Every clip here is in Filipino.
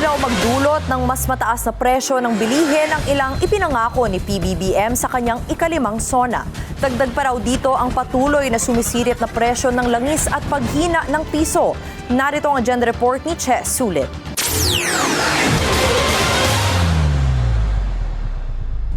Hindi raw magdulot ng mas mataas na presyo ng bilihin ang ilang ipinangako ni PBBM sa kanyang ikalimang SONA. Dagdag pa raw dito ang patuloy na sumisirit na presyo ng langis at paghina ng piso. Narito ang agenda report ni Che Sulit.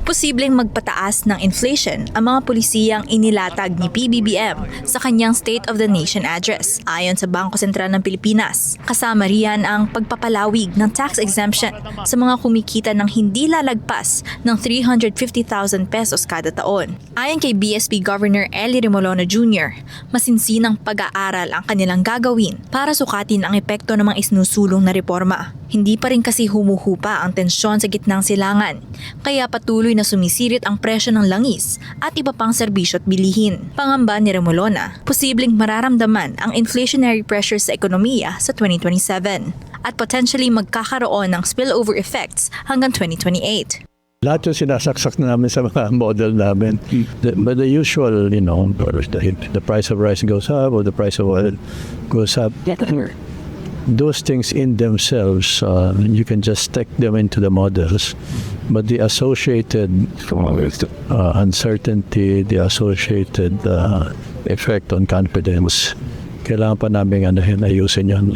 Posibleng magpataas ng inflation ang mga pulisiyang inilatag ni PBBM sa kanyang State of the Nation address ayon sa Bangko Sentral ng Pilipinas. Kasama riyan ang pagpapalawig ng tax exemption sa mga kumikita ng hindi lalagpas ng 350,000 pesos kada taon. Ayon kay BSP Governor Ellie Remolona Jr., masinsinang pag-aaral ang kanilang gagawin para sukatin ang epekto ng mga isinusulong na reforma. Hindi pa rin kasi humuhupa ang tensyon sa gitnang silangan, kaya patuloy na sumisirit ang presyo ng langis at iba pang serbisyo at bilihin. Pangamba ni Remolona, posibleng mararamdaman ang inflationary pressure sa ekonomiya sa 2027 at potentially magkakaroon ng spillover effects hanggang 2028. Lahat yung sinasaksak na namin sa mga model namin. But the usual, the price of rice goes up or the price of oil goes up. Those things in themselves, you can just stick them into the models. But the associated uncertainty, the associated effect on confidence, kailangan pa namin ayusin yun.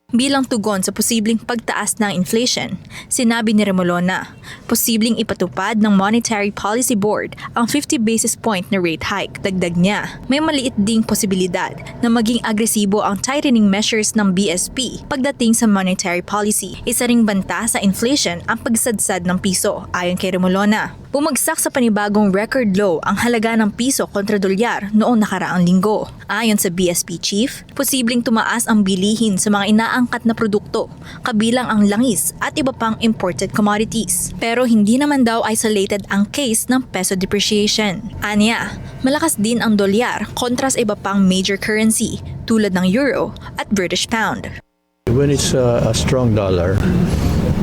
Bilang tugon sa posibleng pagtaas ng inflation, sinabi ni Remolona, posibleng ipatupad ng Monetary Policy Board ang 50 basis point na rate hike. Dagdag niya, may maliit ding posibilidad na maging agresibo ang tightening measures ng BSP pagdating sa monetary policy. Isa ring banta sa inflation ang pagsadsad ng piso. Ayon kay Remolona, bumagsak sa panibagong record low ang halaga ng piso kontra dolyar noong nakaraang linggo. Ayon sa BSP chief, posibleng tumaas ang bilihin sa mga inaangkat na produkto, kabilang ang langis at iba pang imported commodities. Pero hindi naman daw isolated ang case ng peso depreciation. Anya, malakas din ang dolyar kontra sa iba pang major currency tulad ng euro at British pound. When it's a strong dollar,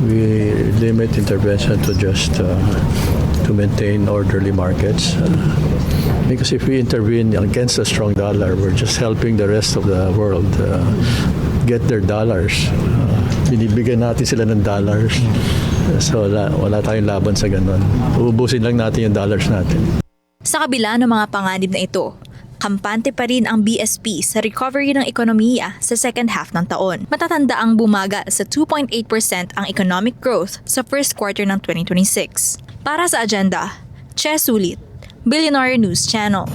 we limit intervention to just to maintain orderly markets. Because if we intervene against a strong dollar, we're just helping the rest of the world get their dollars. Binibigyan natin sila ng dollars. So wala tayong laban sa ganun. Uubusin lang natin yung dollars natin. Sa kabila ng mga panganib na ito, kampante pa rin ang BSP sa recovery ng ekonomiya sa second half ng taon. Matatanda ang bumaga sa 2.8% ang economic growth sa first quarter ng 2026. Para sa agenda, Che Sulit, Billionaire News Channel.